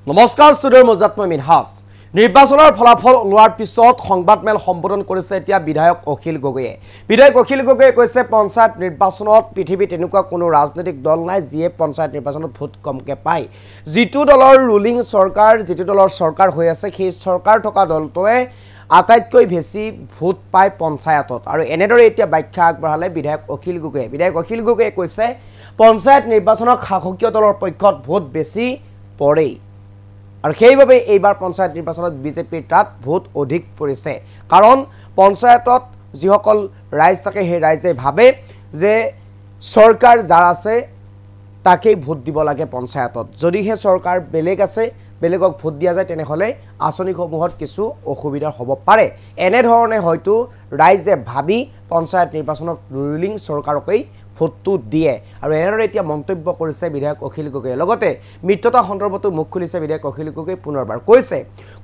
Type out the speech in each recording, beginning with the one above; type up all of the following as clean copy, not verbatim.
নমস্কাৰ ষ্টুডিঅ'ৰ মজাত মই মিনহাজ নিৰ্বাচনৰ ফলাফল ওলোৱাৰ পিছত সংবাদমেল সম্বোধন কৰিছে এতিয়া বিধায়ক অখিল গগৈয়ে বিধায়ক অখিল গগৈয়ে কৈছে পঞ্চায়ত নিৰ্বাচনত পৃথিৱীত এনেকুৱা কোনো ৰাজনৈতিক দল নাই যিয়ে পঞ্চায়ত নিৰ্বাচনত ভোট কমকে পায় যিটো দলৰ ৰুলিং চৰকাৰ যিটো দলৰ চৰকাৰ হৈ আছে সেই চৰকাৰ থকা দলটোৱে আটাইতকৈ বেছি ভোট পায় পঞ্চায়তত আৰু এনেদৰে এতিয়া ব্যাখ্যা আগবঢ়ালে বিধায়ক অখিল গগৈয়ে কৈছে পঞ্চায়ত নিৰ্বাচনত শাসকীয় দলৰ পক্ষত ভোট বেছি পৰে আৰু সেইভাবে এইবাৰ পঞ্চায়ত নিৰ্বাচনত বিজেপিৰ তাত ভোট অধিক পৰিছে কাৰণ পঞ্চায়তত যিসকল ৰাইজ থাকে সেই ৰাইজে ভাবে যে চৰকাৰ যাৰ আছে তাকেই ভোট দিব লাগে পঞ্চায়তত যদিহে চৰকাৰ বেলেগ আছে বেলেগক ভোট দিয়া যায় তেনেহলে আঁচনিসমূহত কিছু অসুবিধা হ'ব পাৰে এনে ধৰণে হয়তো ৰাইজে ভাবি পঞ্চায়ত নিৰ্বাচনত ৰুলিং চৰকাৰকেই ভোটটো দিয়ে আৰু এনেদৰে এতিয়া মন্তব্য কৰিছে বিধায়ক অখিল গগৈয়ে লগতে মিত্ৰতা সন্দৰ্ভতো মুখ খুলিছে বিধায়ক অখিল গগৈ পুনৰবাৰ কৈছে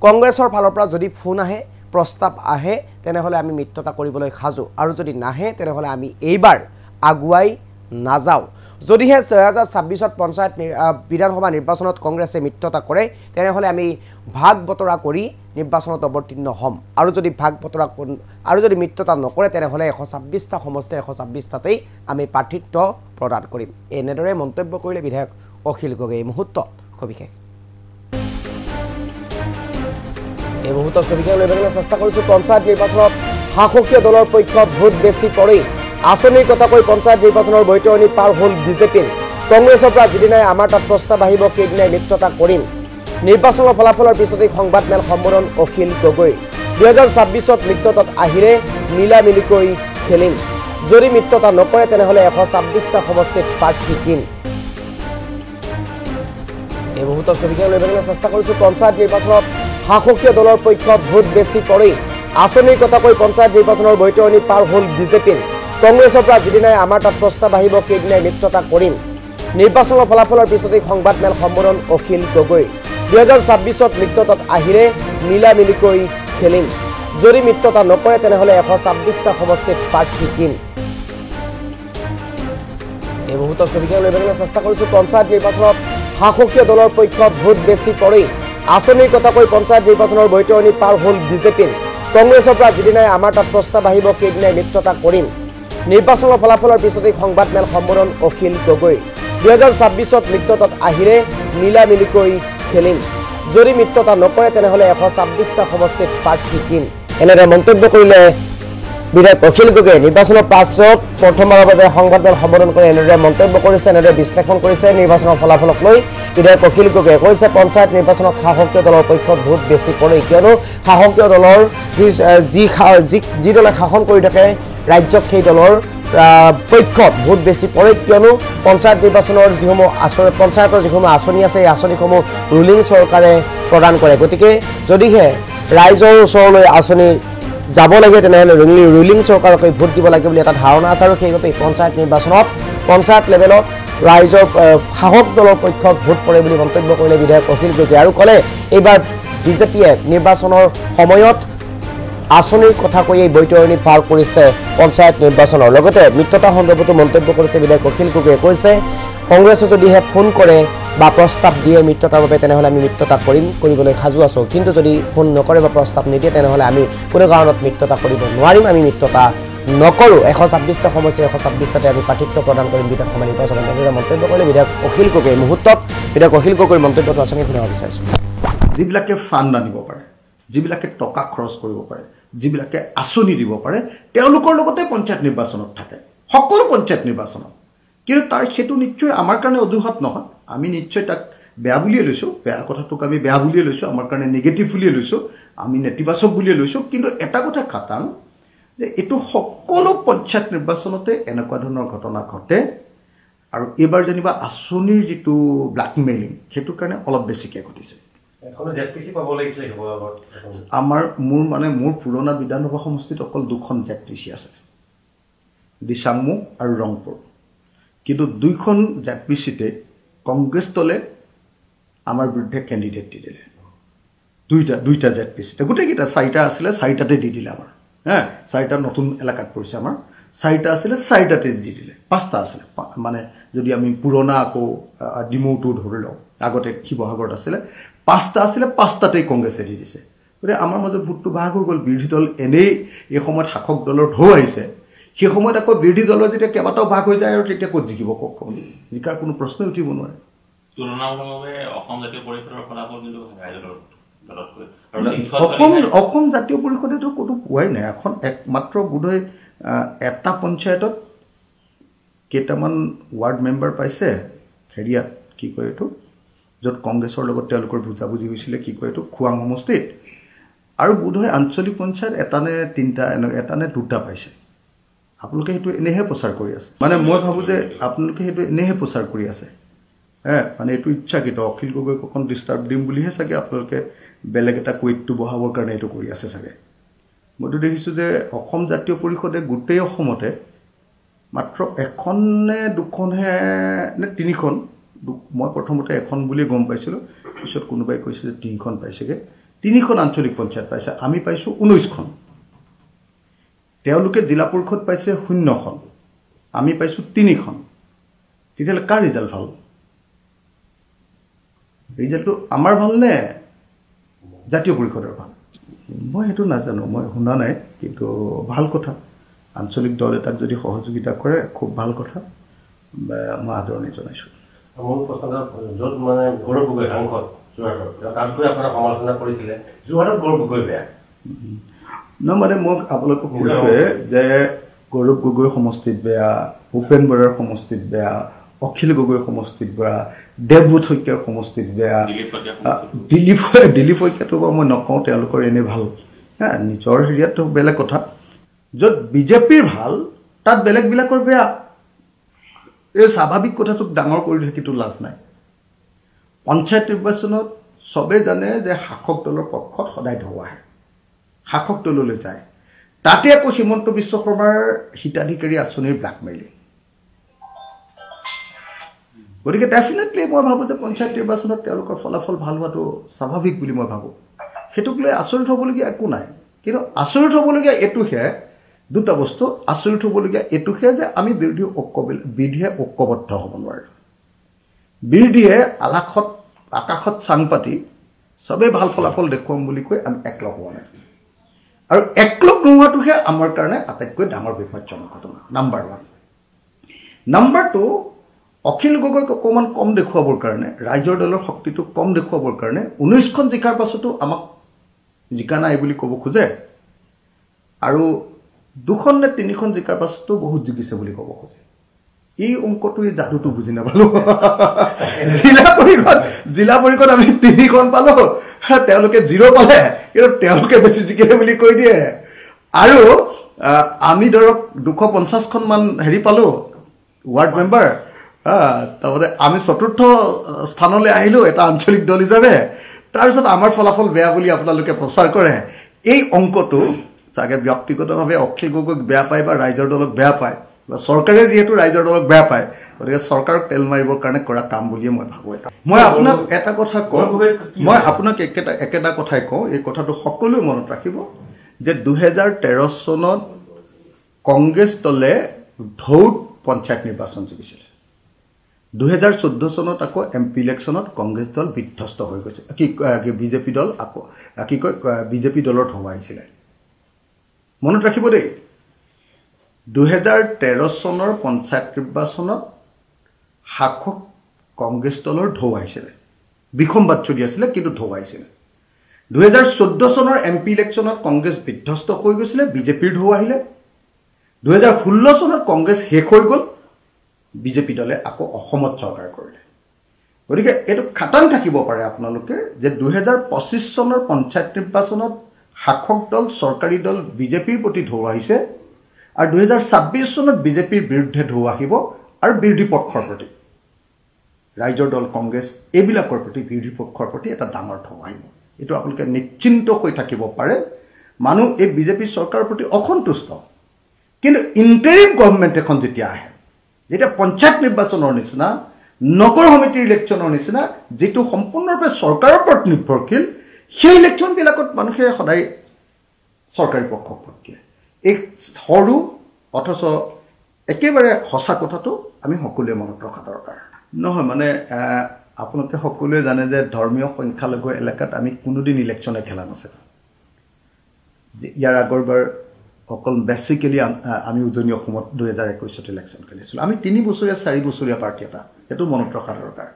কংগ্ৰেছৰ ফালৰ পৰা যদি ফোন আহে প্ৰস্তাৱ আহে তেনেহলে আমি মিত্ৰতা কৰিবলৈ খাজু আৰু যদি নাহে তেনেহলে আমি এইবাৰ আগুৱাই নাযাও যদিহে 2026ত পঞ্চায়ত বিধানসভা নিৰ্বাচনত কংগ্ৰেছে মিত্ৰতা কৰে তেনেহলে আমি ভাগ বতৰা কৰি নিৰ্বাচনত অৱতীৰ্ণ হ'ম আৰু যদি ভাগ বতৰা আৰু যদি মিত্ৰতা নকৰে তেনেহলে 126টা সমষ্টিৰ 126টাতেই আমি প্ৰাৰ্থিত্ব প্ৰদান কৰিম এনেদৰে মন্তব্য কৰিলে বিধায়ক অখিল গগৈ মুহূৰ্তত সবিশেষ এই মুহূৰ্তত সবিশেষ লেভেলৰ চেষ্টা কৰিছো পঞ্চায়ত নিৰ্বাচনত শাসকীয় দলৰ পক্ষত ভোট বেছি পৰে আঁচনিৰ কথা কৈ পঞ্চায়ত নিৰ্বাচনৰ বৈতৰণি পাৰ হ'ল বিজেপিৰ কংগ্ৰেছৰ পৰা যিদিনাই আমাৰ তাত প্ৰস্তাৱ আহিব সেইদিনাই মিত্ৰতা কৰিম নিৰ্বাচনৰ ফলাফলৰ পিছতেই সংবাদমেল সম্বোধন অখিল গগৈ 2026ত মিত্ৰতাত আহিলে মিলামিলিকৈ খেলিম যদি মিত্ৰতা নকৰে তেনেহলে 126টা সমষ্টিত প্ৰাৰ্থী কিন এই মুহূৰ্তত সবিশেষ লেভেলৰ চেষ্টা কৰিছো পঞ্চায়ত নিৰ্বাচনত শাসকীয় দলৰ পক্ষত ভোট বেছি পৰে আঁচনিৰ কথা কৈ পঞ্চায়ত নিৰ্বাচনৰ বৈতৰণি পাৰ হ'ল বিজেপিৰ কংগ্ৰেছৰ পৰা যিদিনাই আমাৰ তাত প্ৰস্তাৱ আহিব সেইদিনাই মিত্ৰতা কৰিম নিৰ্বাচনৰ ফলাফলৰ পিছতেই সংবাদমেল সম্বোধন অখিল গগৈ 2026ত মিত্ৰতাত আহিলে মিলামিলিকৈ খেলিম যদি মিত্ৰতা নকৰে তেনেহলে 126টা সমষ্টিত প্ৰাৰ্থী কিন এই মুহূৰ্তত সবিশেষ লেভেলৰ চেষ্টা কৰিছো পঞ্চায়ত নিৰ্বাচনত শাসকীয় দলৰ পক্ষত ভোট বেছি পৰে আঁচনিৰ কথা কৈ পঞ্চায়ত নিৰ্বাচনৰ বৈতৰণি পাৰ হ'ল বিজেপিৰ কংগ্ৰেছৰ পৰা যিদিনাই আমাৰ তাত প্ৰস্তাৱ আহিব সেইদিনাই মিত্ৰতা কৰিম নিৰ্বাচনৰ ফলাফলৰ পিছতেই সংবাদমেল সম্বোধন অখিল গগৈ 2026ত মিত্ৰতাত আহিলে মিলামিলিকৈ খেলিম যদি মিত্ৰতা নকৰে তেনেহলে 126টা সমষ্টিত প্ৰাৰ্থী কিন এনেদৰে মন্তব্য কৰিলে বিধায়ক অখিল গগৈ নিৰ্বাচনৰ পাছত প্ৰথমবাৰৰ বাবে সংবাদমেল সম্বোধন কৰি এনেদৰে মন্তব্য কৰিছে এনেদৰে বিশ্লেষণ কৰিছে নিৰ্বাচনৰ ফলাফলক লৈ বিধায়ক অখিল গগৈয়ে কৈছে পঞ্চায়ত নিৰ্বাচনত শাসকীয় দলৰ পক্ষত ভোট বেছি পৰে কিয়নো শাসকীয় দলৰ যি দলে শাসন কৰি থাকে ৰাজ্যত সেই দলৰ পক্ষত ভোট বেছি পৰে কিয়নো পঞ্চায়ত নিৰ্বাচনৰ যিসমূহ পঞ্চায়তৰ যিসমূহ আঁচনি আছে এই আঁচনিসমূহ ৰুলিং চৰকাৰে প্ৰদান কৰে গতিকে যদিহে ৰাইজৰ ওচৰলৈ আঁচনি যাব লাগে তেনেহলে ৰুলিং চৰকাৰকে ভোট দিব লাগে বুলি এটা ধাৰণা আছে আৰু সেইবাবে পঞ্চায়ত নিৰ্বাচনত পঞ্চায়ত লেভেলত ৰাইজৰ শাসক দলৰ পক্ষত ভোট পৰে বুলি মন্তব্য কৰিলে বিধায়ক অখিল গগৈ আৰু ক'লে এইবাৰ বিজেপিয়ে নিৰ্বাচনৰ সময়ত আঁচনিৰ কথা কৈ এই বৈতৰণি পাৰ কৰিছে পঞ্চায়ত নিৰ্বাচনৰ লগতে মিত্ৰতা সন্দৰ্ভতো মন্তব্য কৰিছে বিধায়ক অখিল গগৈয়ে কৈছে কংগ্ৰেছে যদিহে ফোন কৰে বা প্ৰস্তাৱ দিয়ে মিত্ৰতাৰ বাবে তেনেহলে আমি মিত্ৰতা কৰিবলৈ সাজু আছো কিন্তু যদি ফোন নকৰে বা প্ৰস্তাৱ নিদিয়ে তেনেহলে আমি কোনো কাৰণত মিত্ৰতা কৰিব নোৱাৰিম আমি মিত্ৰতা নকৰো 126টা সমষ্টিৰ 126টাতে আমি প্ৰাৰ্থিত্ব প্ৰদান কৰিম বিধানসভা নিৰ্বাচনত এনেদৰে মন্তব্য কৰিলে বিধায়ক অখিল গগৈ মুহূৰ্তত বিধায়ক অখিল গগৈৰ মন্তব্যটো আচনি শুনিব বিচাৰিছো যিবিলাকে ফাণ্ড আনিব পাৰে যিবিলাকে টকা খৰচ কৰিব পাৰে যিবিলাকে আঁচনি দিব পাৰে তেওঁলোকৰ লগতে পঞ্চায়ত নিৰ্বাচনত থাকে সকলো পঞ্চায়ত নিৰ্বাচনত কিন্তু তাৰ সেইটো নিশ্চয় আমাৰ কাৰণে অজুহাত নহয় আমি নিশ্চয় তাক বেয়া বুলিয়ে লৈছোঁ বেয়া কথাটোক আমি বেয়া বুলিয়ে লৈছোঁ আমাৰ কাৰণে নিগেটিভ বুলিয়ে লৈছোঁ আমি নেতিবাচক বুলিয়ে লৈছোঁ কিন্তু এটা কথা খাটাং যে এইটো সকলো পঞ্চায়ত নিৰ্বাচনতে এনেকুৱা ধৰণৰ ঘটনা ঘটে আৰু এইবাৰ যেনিবা আঁচনিৰ যিটো ব্লেকমেইলিং সেইটোৰ কাৰণে অলপ বেছিকৈ ঘটিছে মোৰ পুৰণা বিধানসভা সমষ্টিত অকল দুখন জেডপিচি আছে দিচাংমুখ আৰু ৰংপুৰ কিন্তু দুইখন জেডপিচিতে কংগ্ৰেছ দলে আমাৰ বিৰুদ্ধে কেণ্ডিডেট দি দিলে দুইটা জেডপিচিতে গোটেইকেইটা 4টা আছিলে 4টাতে দি দিলে আমাৰ চাৰিটা নতুন এলেকাত পৰিছে আমাৰ 4টা আছিলে 4টাতে দি দিলে 5টা আছিলে মানে যদি আমি পুৰণা আকৌ ডিমৌটো ধৰি লওঁ আগতে শিৱসাগৰত আছিলে 5টা আছিলে 5টাতেই কংগ্ৰেছে দি দিছে গতিকে আমাৰ মাজত ভোটটো ভাগ হৈ গ'ল বিৰোধী দল এনেই এই সময়ত শাসক দলৰ ঢৌ আহিছে সেই সময়ত আকৌ বিৰোধী দলৰ যেতিয়া কেইবাটাও ভাগ হৈ যায় আৰু তেতিয়া ক'ত জিকিব কওক জিকাৰ কোনো প্ৰশ্নই উঠিব নোৱাৰে তুলনামূলকভাৱে অসম জাতীয় পৰিষদৰ ফলাফল কিন্তু অসম জাতীয় পৰিষদেতো ক'তো পোৱাই নাই এখন একমাত্ৰ বোধহয় এটা পঞ্চায়তত কেইটামান ৱাৰ্ড মেম্বাৰ পাইছে হেৰিয়াত কি কয় এইটো য'ত কংগ্ৰেছৰ লগত তেওঁলোকৰ বুজাবুজি হৈছিলে কি কয় এইটো খুৱাং সমষ্টিত আৰু বোধহয় আঞ্চলিক পঞ্চায়ত এটা নে 3টা এটা নে 2টা পাইছে আপোনালোকে সেইটো এনেহে প্ৰচাৰ কৰি আছে মানে মই ভাবোঁ যে আপোনালোকে সেইটো এনেহে প্ৰচাৰ কৰি আছে মানে এইটো ইচ্ছাকৃত অখিল গগৈক অকণ ডিষ্টাৰ্ব দিম বুলিহে চাগে আপোনালোকে বেলেগ এটা কুইটটো বহাবৰ কাৰণে এইটো কৰি আছে চাগে মইতো দেখিছোঁ যে অসম জাতীয় পৰিষদে গোটেই অসমতে মাত্ৰ এখন নে দুখনহে নে 3খন মই প্ৰথমতে এখন বুলিয়ে গম পাইছিলোঁ পিছত কোনোবাই কৈছে যে 3খন পাইছেগৈ 3খন আঞ্চলিক পঞ্চায়ত পাইছে আমি পাইছোঁ 19খন তেওঁলোকে জিলা পৰিষদ পাইছে 0খন আমি পাইছোঁ 3খন তেতিয়াহ'লে কাৰ ৰিজাল্ট ভাল ৰিজাল্টটো আমাৰ ভাল নে জাতীয় পৰিষদৰ ভাল মই সেইটো নাজানো মই শুনা নাই কিন্তু ভাল কথা আঞ্চলিক দল এটাক যদি সহযোগিতা কৰে খুব ভাল কথা মই আদৰণি জনাইছোঁ মোৰ প্ৰশ্নটা য'ত মানে গৌৰৱ গগৈ সাংসদ যোৰহাটৰ তাত গৈ আপোনাৰ সমালোচনা কৰিছিলে যোৰহাটত গৌৰৱ গগৈ বেয়া মানে মোক আপোনালোকক কৈছোৱে যে গৌৰৱ গগৈৰ সমষ্টিত বেয়া ভূপেন বৰাৰ সমষ্টিত বেয়া অখিল গগৈৰ সমষ্টিত বেয়া দেৱবোধ শইকীয়াৰ সমষ্টিত বেয়া দিলীপ শইকীয়াটো বাৰু মই নকওঁ তেওঁলোকৰ এনেই ভাল নিজৰ হেৰিয়াততো বেলেগ কথা য'ত বিজেপিৰ ভাল তাত বেলেগবিলাকৰ বেয়া এই স্বাভাৱিক কথাটোক ডাঙৰ কৰি থাকিতো লাভ নাই পঞ্চায়ত নিৰ্বাচনত চবেই জানে যে শাসক দলৰ পক্ষত সদায় ঢৌ আহে শাসক দললৈ যায় তাতে আকৌ হিমন্ত বিশ্ব শৰ্মাৰ হিতাধিকাৰী আঁচনিৰ ব্লেকমেইলিং গতিকে ডেফিনেটলি মই ভাবোঁ যে পঞ্চায়ত নিৰ্বাচনত তেওঁলোকৰ ফলাফল ভাল হোৱাটো স্বাভাৱিক বুলি মই ভাবোঁ সেইটোক লৈ আচৰিত হ'বলগীয়া একো নাই কিন্তু আচৰিত হ'বলগীয়া এইটোহে দুটা বস্তু আচৰিত হ'বলগীয়া এইটোহে যে আমি বিৰোধীয়ে ঐক্যবদ্ধ হ'ব নোৱাৰোঁ বিৰোধীয়ে আকাশত চাং পাতি চবেই ভাল ফলাফল দেখুৱাম বুলি কৈ আমি একলগ হোৱা নাই আৰু একলগ নোহোৱাটোহে আমাৰ কাৰণে আটাইতকৈ ডাঙৰ বিপদজনক ঘটনা নাম্বাৰ 1 নাম্বাৰ 2 অখিল গগৈক অকণমান কম দেখুৱাবৰ কাৰণে ৰাইজৰ দলৰ শক্তিটো কম দেখুৱাবৰ কাৰণে 19খন জিকাৰ পাছতো আমাক জিকা নাই বুলি ক'ব খোজে আৰু 2খন নে 3খন জিকাৰ পাছতো বহুত জিকিছে বুলি ক'ব খোজে এই অংকটো এই যাদুটো বুজি নাপালোঁ জিলা পৰিষদ আমি 3খন পালোঁ তেওঁলোকে 0 পালে কিন্তু তেওঁলোকে বেছি জিকিলে বুলি কৈ দিয়ে আৰু আমি ধৰক 250খনমান হেৰি পালোঁ ৱাৰ্ড মেম্বাৰ তাৰপৰা আমি 4ৰ্থ স্থানলৈ আহিলোঁ এটা আঞ্চলিক দল হিচাপে তাৰপিছত আমাৰ ফলাফল বেয়া বুলি আপোনালোকে প্ৰচাৰ কৰে এই অংকটো চাগে ব্যক্তিগতভাৱে অখিল গগৈক বেয়া পায় বা ৰাইজৰ দলক বেয়া পায় বা চৰকাৰে যিহেতু ৰাইজৰ দলক বেয়া পায় গতিকে চৰকাৰক তেল মাৰিবৰ কাৰণে কৰা কাম বুলিয়ে মই ভাবোঁ মই আপোনাক এটা কথা কওঁ মই আপোনাক একেটা কথাই কওঁ এই কথাটো সকলোৱে মনত ৰাখিব যে 2013 চনত কংগ্ৰেছ দলে ঢৌত পঞ্চায়ত নিৰ্বাচন জিকিছিলে 2014 চনত আকৌ MP ইলেকশ্যনত কংগ্ৰেছ দল বিধ্বস্ত হৈ গৈছে বিজেপি দল আকৌ কি কয় বিজেপি দলৰ ঢৌ আহিছিলে মনত ৰাখিব দেই 2013 চনৰ পঞ্চায়ত নিৰ্বাচনত শাসক কংগ্ৰেছ দলৰ ঢৌ আহিছিলে বিসম্বাদ চলি আছিলে কিন্তু ঢৌ আহিছিলে 2014 চনৰ MP ইলেকশ্যনত কংগ্ৰেছ বিধ্বস্ত হৈ গৈছিলে বিজেপিৰ ঢৌ আহিলে 2016 চনত কংগ্ৰেছ শেষ হৈ গ'ল বিজেপি দলে আকৌ অসমত চৰকাৰ কৰিলে গতিকে এইটো খাটাং থাকিব পাৰে আপোনালোকে যে 2025 চনৰ পঞ্চায়ত নিৰ্বাচনত শাসক দল চৰকাৰী দল বিজেপিৰ প্ৰতি ঢৌ আহিছে আৰু 2026 চনত বিজেপিৰ বিৰুদ্ধে ঢৌ আহিব আৰু বিৰোধী পক্ষৰ প্ৰতি ৰাইজৰ দল কংগ্ৰেছ এইবিলাকৰ প্ৰতি বিৰোধী পক্ষৰ প্ৰতি এটা ডাঙৰ ঢৌ আহিব এইটো আপোনালোকে নিশ্চিন্ত হৈ থাকিব পাৰে মানুহ এই বিজেপি চৰকাৰৰ প্ৰতি অসন্তুষ্ট কিন্তু ইণ্টাৰিম গভৰ্ণমেণ্ট এখন যেতিয়া আহে যেটা পঞ্চায়ত নিৰ্বাচনৰ নিচিনা নগৰ সমিতিৰ ইলেকশ্যনৰ নিচিনা যেটো সম্পূৰ্ণৰূপে চৰকাৰৰ ওপৰত নিৰ্ভৰশীল সেই ইলেকশ্যনবিলাকত মানুহে সদায় চৰকাৰী পক্ষক ভোট দিয়ে এই সৰু অথচ একেবাৰে সঁচা কথাটো আমি সকলোৱে মনত ৰখা দৰকাৰ নহয় মানে আপোনালোকে সকলোৱে জানে যে ধৰ্মীয় সংখ্যালঘু এলেকাত আমি কোনোদিন ইলেকশ্যনে খেলা নাছিলোঁ। ইয়াৰ আগৰবাৰ অকল বেচিকেলি আমি উজনি অসমত 2021 ইলেকশ্যন খেলিছিলোঁ। আমি 3 বছৰীয়া 4 বছৰীয়া পাৰ্টি এটা, সেইটো মনত ৰখা দৰকাৰ।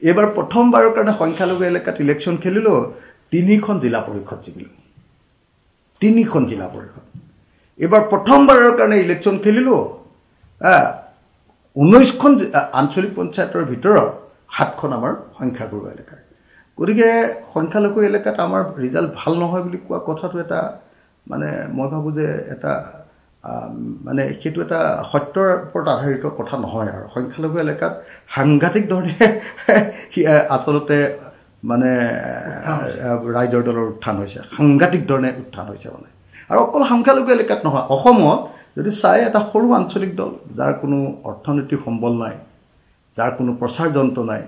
এইবাৰ প্ৰথমবাৰৰ কাৰণে সংখ্যালঘু এলেকাত ইলেকশ্যন খেলিলোঁ, 3খন জিলা পৰিষদ জিকিলোঁ, 3খন জিলা পৰিষদ। এইবাৰ প্ৰথমবাৰৰ কাৰণে ইলেকশ্যন খেলিলোঁ 19খন আঞ্চলিক পঞ্চায়তৰ ভিতৰত 7খন আমাৰ সংখ্যাগুৰু এলেকাৰ। গতিকে সংখ্যালঘু এলেকাত আমাৰ ৰিজাল্ট ভাল নহয় বুলি কোৱা কথাটো এটা মানে মই ভাবোঁ যে এটা মানে সেইটো এটা সত্যৰ ওপৰত আধাৰিত কথা নহয়। আৰু সংখ্যালঘু এলেকাত সাংঘাতিক ধৰণে আচলতে মানে ৰাইজৰ দলৰ উত্থান হৈছে, সাংঘাতিক ধৰণে উত্থান হৈছে মানে। আৰু অকল সংখ্যালঘু এলেকাত নহয়, অসমত যদি চাই এটা সৰু আঞ্চলিক দল যাৰ কোনো অৰ্থনৈতিক সম্বল নাই, যাৰ কোনো প্ৰচাৰ যন্ত্ৰ নাই,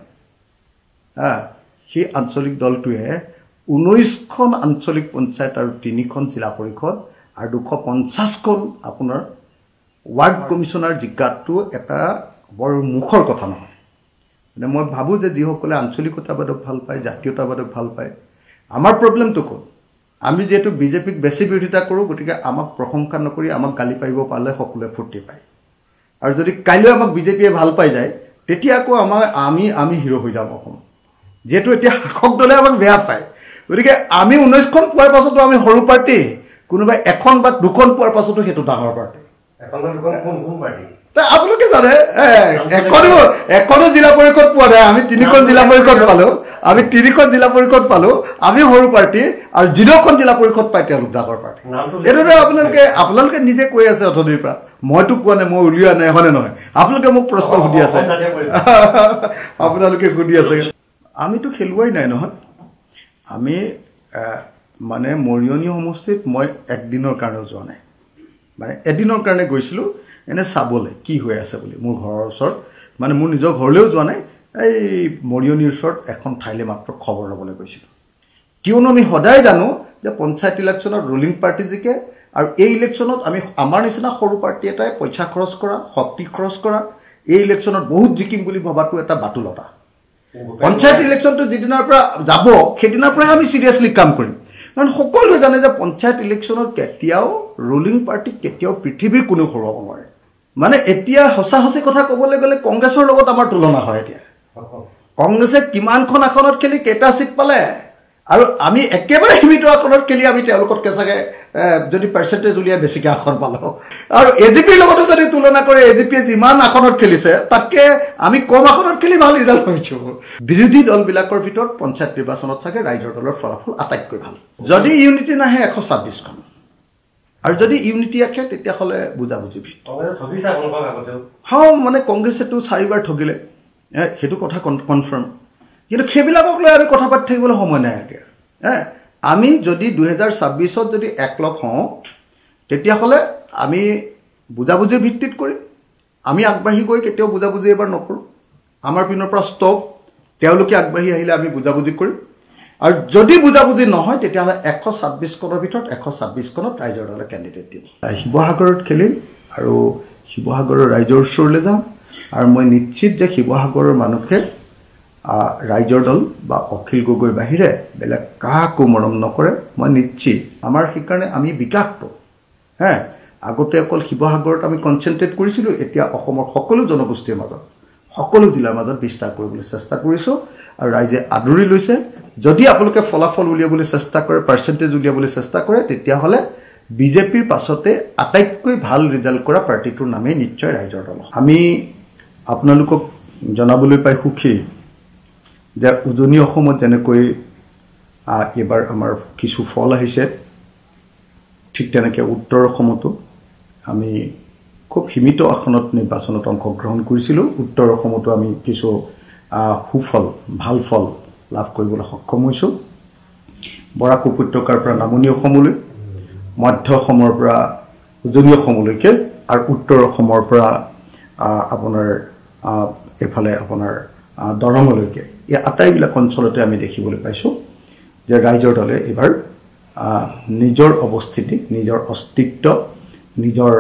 সেই আঞ্চলিক দলটোৱে 19খন আঞ্চলিক পঞ্চায়ত আৰু 3খন জিলা পৰিষদ আৰু 250খন আপোনাৰ ৱাৰ্ড কমিশ্যনাৰ জিকাটো এটা বৰ মুখৰ কথা নহয়। মানে মই ভাবোঁ যে যিসকলে আঞ্চলিকতাবাদক ভাল পায়, জাতীয়তাবাদক ভাল পায়, আমাৰ প্ৰব্লেমটো ক'ত? আমি যিহেতু বিজেপিক বেছি বিৰোধিতা কৰোঁ, গতিকে আমাক প্ৰশংসা নকৰি আমাক গালি পাৰিব পালে সকলোৱে ফূৰ্তি পায়। আৰু যদি কাইলৈ আমাক বিজেপিয়ে ভাল পাই যায়, তেতিয়া আকৌ আমি হিৰো হৈ যাম অসম। যিহেতু এতিয়া শাসক দলে আমাক বেয়া পায়, গতিকে আমি 19খন পোৱাৰ পাছতো আমি সৰু পাৰ্টি, কোনোবাই 1খন বা 2খন পোৱাৰ পাছতো সেইটো ডাঙৰ পাৰ্টি। আপোনালোকে জানে এখনো জিলা পৰিষদ পোৱা নাই, আমি 3খন জিলা পৰিষদ পালোঁ, আমি 3খন জিলা পৰিষদ পালোঁ, আমি সৰু পাৰ্টি, আৰু 0খন জিলা পৰিষদ পাই তেওঁলোক ডাঙৰ পাৰ্টি। এইটোতে আপোনালোকে নিজে কৈ আছে অথনিৰ পৰা, মইতো কোৱা নাই, মই উলিওৱা নাই, হয়নে নহয়? আপোনালোকে মোক প্ৰশ্ন সুধি আছে, আপোনালোকে সুধি আছে। আমিতো খেলুৱাই নাই নহয়। আমি মানে মৰিয়নি সমষ্টিত মই একদিনৰ কাৰণেও যোৱা নাই, মানে এদিনৰ কাৰণে গৈছিলোঁ এনে চাবলৈ কি হৈ আছে বুলি। মোৰ ঘৰৰ ওচৰত, মানে মোৰ নিজৰ ঘৰলৈও যোৱা নাই, এই মৰিয়নিৰ ওচৰত এখন ঠাইলৈ মাত্ৰ খবৰ ল'বলৈ গৈছিলোঁ। কিয়নো আমি সদায় জানো যে পঞ্চায়ত ইলেকশ্যনত ৰুলিং পাৰ্টি জিকে, আৰু এই ইলেকশ্যনত আমাৰ নিচিনা সৰু পাৰ্টি এটাই পইচা খৰচ কৰা, শক্তি খৰচ কৰা, এই ইলেকশ্যনত বহুত জিকিম বুলি ভবাটো এটা বাতুলতা। পঞ্চায়ত ইলেকশ্যনটো যিদিনাৰ পৰা যাব সেইদিনাৰ পৰাই আমি চিৰিয়াছলি কাম কৰিম। কাৰণ সকলোৱে জানে যে পঞ্চায়ত ইলেকশ্যনত কেতিয়াও ৰুলিং পাৰ্টি কেতিয়াও পৃথিৱীৰ কোনো হৰুৱাব নোৱাৰে। মানে এতিয়া সঁচা সঁচি কথা ক'বলৈ গ'লে কংগ্ৰেছৰ লগত আমাৰ তুলনা হয়। এতিয়া কংগ্ৰেছে কিমানখন আসনত খেলি কেইটা চিট পালে, আৰু আমি একেবাৰে সীমিত আসনত খেলি আমি তেওঁলোকতকৈ চাগে যদি পাৰ্চেণ্টেজ উলিয়াই বেছিকৈ আসন পালোঁ। আৰু এজিপিৰ লগতো যদি তুলনা কৰে, এজিপিয়ে যিমান আসনত খেলিছে তাতকৈ আমি কম আসনত খেলি ভাল ৰিজাল্ট পাইছোঁ। বিৰোধী দলবিলাকৰ ভিতৰত পঞ্চায়ত নিৰ্বাচনত চাগে ৰাইজৰ দলৰ ফলাফল আটাইতকৈ ভাল। যদি ইউনিটি নাহে 126খন, আৰু যদি ইউনিটি আহে তেতিয়াহ'লে বুজাবুজি মানে কংগ্ৰেছেতো 4বাৰ ঠগিলে, সেইটো কথা কনফাৰ্ম। কিন্তু সেইবিলাকক লৈ আমি কথা পাতি থাকিবলৈ সময় নাই এতিয়া। আমি যদি 2026ত যদি একলগ হওঁ তেতিয়াহ'লে আমি বুজাবুজিৰ ভিত্তিত কৰিম। আমি আগবাঢ়ি গৈ কেতিয়াও বুজাবুজি এবাৰ নকৰোঁ, আমাৰ পিনৰ পৰা ষ্টপ, তেওঁলোকে আগবাঢ়ি আহিলে আমি বুজাবুজি কৰিম। আৰু যদি বুজাবুজি নহয় তেতিয়াহ'লে 126খনৰ ভিতৰত 126খনত ৰাইজৰ দলে কেণ্ডিডেট দিম। শিৱসাগৰত খেলিম আৰু শিৱসাগৰৰ ৰাইজৰ ওচৰলৈ যাম, আৰু মই নিশ্চিত যে শিৱসাগৰৰ মানুহে ৰাইজৰ দল বা অখিল গগৈৰ বাহিৰে বেলেগ কাকো মৰম নকৰে, মই নিশ্চিত। আমাৰ সেইকাৰণে আমি বিকাশটো আগতে অকল শিৱসাগৰত আমি কনচেনট্ৰেট কৰিছিলোঁ, এতিয়া অসমৰ সকলো জনগোষ্ঠীৰ মাজত, সকলো জিলাৰ মাজত বিস্তাৰ কৰিবলৈ চেষ্টা কৰিছোঁ, আৰু ৰাইজে আদৰি লৈছে। যদি আপোনালোকে ফলাফল উলিয়াবলৈ চেষ্টা কৰে, পাৰ্চেণ্টেজ উলিয়াবলৈ চেষ্টা কৰে, তেতিয়াহ'লে বিজেপিৰ পাছতে আটাইতকৈ ভাল ৰিজাল্ট কৰা পাৰ্টিটোৰ নামেই নিশ্চয় ৰাইজৰ দল। আমি আপোনালোকক জনাবলৈ পাই সুখী যে উজনি অসমত যেনেকৈ এইবাৰ আমাৰ কিছু ফল আহিছে, ঠিক তেনেকৈ উত্তৰ অসমতো আমি খুব সীমিত আসনত নিৰ্বাচনত অংশগ্ৰহণ কৰিছিলোঁ। উত্তৰ অসমতো আমি কিছু সুফল, ভাল ফল লাভ কৰিবলৈ সক্ষম হৈছোঁ। বৰাক উপত্যকাৰ পৰা নামনি অসমলৈ, মধ্য অসমৰ পৰা উজনি অসমলৈকে, আৰু উত্তৰ অসমৰ পৰা আপোনাৰ এইফালে আপোনাৰ দৰঙলৈকে, এই আটাইবিলাক অঞ্চলতে আমি দেখিবলৈ পাইছোঁ যে ৰাইজৰ দলে এইবাৰ নিজৰ অৱস্থিতি, নিজৰ অস্তিত্ব, নিজৰ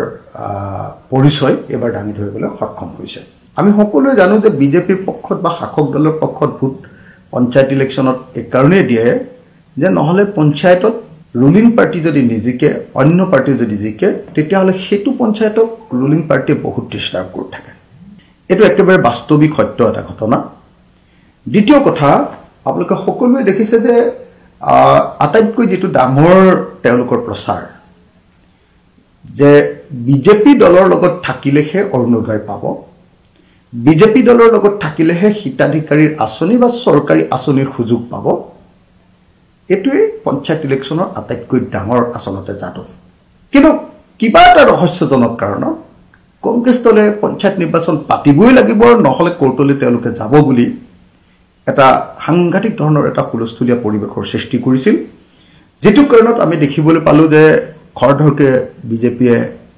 পৰিচয় এইবাৰ দাঙি ধৰিবলৈ সক্ষম হৈছে। আমি সকলোৱে জানো যে বিজেপিৰ পক্ষত বা শাসক দলৰ পক্ষত ভোট পঞ্চায়ত ইলেকশ্যনত এইকাৰণেই দিয়ে যে নহ'লে পঞ্চায়তত ৰুলিং পাৰ্টি যদি নিজিকে অন্য পাৰ্টি যদি জিকে তেতিয়াহ'লে সেইটো পঞ্চায়তক ৰুলিং পাৰ্টিয়ে বহুত ডিষ্টাৰ্ব কৰি থাকে এইটো একেবাৰে বাস্তৱিক সত্য এটা ঘটনা দ্বিতীয় কথা আপোনালোকে সকলোৱে দেখিছে যে আটাইতকৈ যেটো ডাঙৰ তেওঁলোকৰ প্ৰচাৰ যে বিজেপি দলৰ লগত থাকিলেহে অৰুণোদয় পাব বিজেপি দলৰ লগত থাকিলেহে হিতাধিকাৰীৰ আঁচনি বা চৰকাৰী আঁচনিৰ সুযোগ পাব এটোৱে পঞ্চায়ত ইলেকশ্যনৰ আটাইতকৈ ডাঙৰ আচলতে যাদু কিন্তু কিবা এটা ৰহস্যজনক কাৰণত কংগ্ৰেছ দলে পঞ্চায়ত নিৰ্বাচন পাতিবই লাগিব নহলে কোৰ্টলৈ তেওঁলোকে যাব বুলি এটা সাংঘাতিক ধৰণৰ এটা হুলস্থুলীয়া পৰিৱেশৰ সৃষ্টি কৰিছিল যেটো কাৰণত আমি দেখিবলৈ পালো যে খৰধৰকে বিজেপিয়ে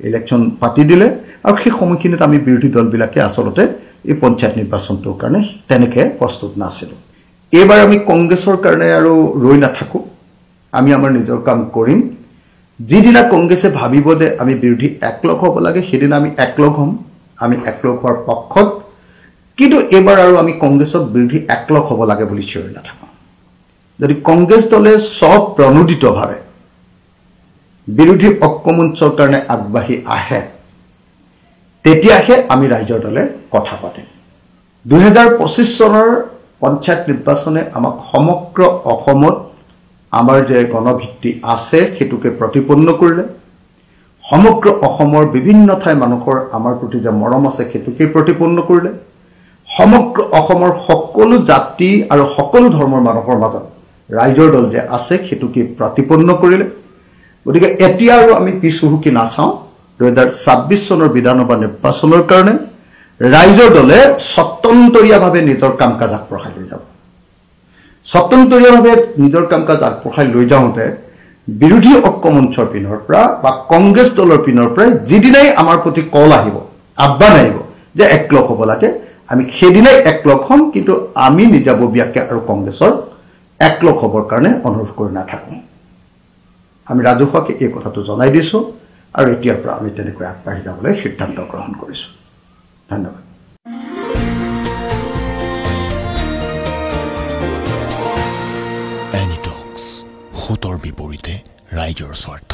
ইলেকশ্যন পাতি দিলে আৰু সেই সময়খিনিত আমি বিৰোধী দলবিলাকে আচলতে এই পঞ্চায়ত নিৰ্বাচনটোৰ কাৰণে তেনেকে প্ৰস্তুত নাছিল এবাৰ আমি কংগ্ৰেছৰ কাৰণে আৰু ৰৈ নাথাকো আমি আমাৰ নিজৰ কাম কৰিম যিদিনা কংগ্ৰেছে ভাবিব যে আমি বিৰোধী একলগ হ'ব লাগে সেদিনা আমি একলগ হ'ম আমি একলগ হোৱাৰ পক্ষত কিন্তু এবাৰ আৰু আমি কংগ্ৰেছক বিৰোধী একলগ হ'ব লাগে বুলি চিঞৰি নাথাকো যদি কংগ্ৰেছ দলে সব প্ৰণোদিতভাৱে বিৰোধী ঐক্যমঞ্চৰ কাৰণে আগবাঢ়ি আহে তেতিয়াহে আমি ৰাইজৰ দলে কথা পাতিম 2025 চনৰ পঞ্চায়ত নিৰ্বাচনে আমাক সমগ্ৰ অসমত আমাৰ যে গণভিত্তি আছে সেতুকে প্ৰতিপন্ন কৰিলে সমগ্ৰ অসমৰ বিভিন্ন ঠাই মানুহৰ আমাৰ প্ৰতি যে মৰম আছে সেতুকে প্ৰতিপন্ন কৰিলে সমগ্ৰ অসমৰ সকলো জাতি আৰু সকলো ধৰ্মৰ মানুহৰ মাজত ৰাইজৰ দল যে আছে সেতুকে প্ৰতিপন্ন কৰিলে গতিকে এতিয়া আৰু আমি পিছহুকি নাচাওঁ 2026 চনৰ বিধানসভা নিৰ্বাচনৰ কাৰণে ৰাইজৰ দলে স্বতন্ত্ৰভাৱে নিজৰ কাম কাজ আগবঢ়াই লৈ যাব স্বতন্ত্ৰভাৱে নিজৰ কাম কাজ আগবঢ়াই লৈ যাওঁতে বিৰোধী ঐক্যমঞ্চৰ পিনৰ পৰা বা কংগ্ৰেছ দলৰ পিনৰ পৰা যিদিনাই আমাৰ প্ৰতি কল আহিব আহ্বান আহিব যে একলগ হ'ব লাগে আমি সেইদিনাই একলগ হ'ম কিন্তু আমি নিজাববীয়াকে আৰু কংগ্ৰেছৰ একলগ হ'বৰ কাৰণে অনুৰোধ কৰি নাথাকো আমি ৰাজহুৱাকে এই কথাটো জনাই দিছো আৰু এতিয়াৰ পৰা আমি তেনেকৈ আগবাঢ়ি যাবলৈ সিদ্ধান্ত গ্ৰহণ কৰিছো ধন্যবাদ এনিটক্স হুতৰ বিপৰীতে ৰাইজৰ স্বাৰ্থ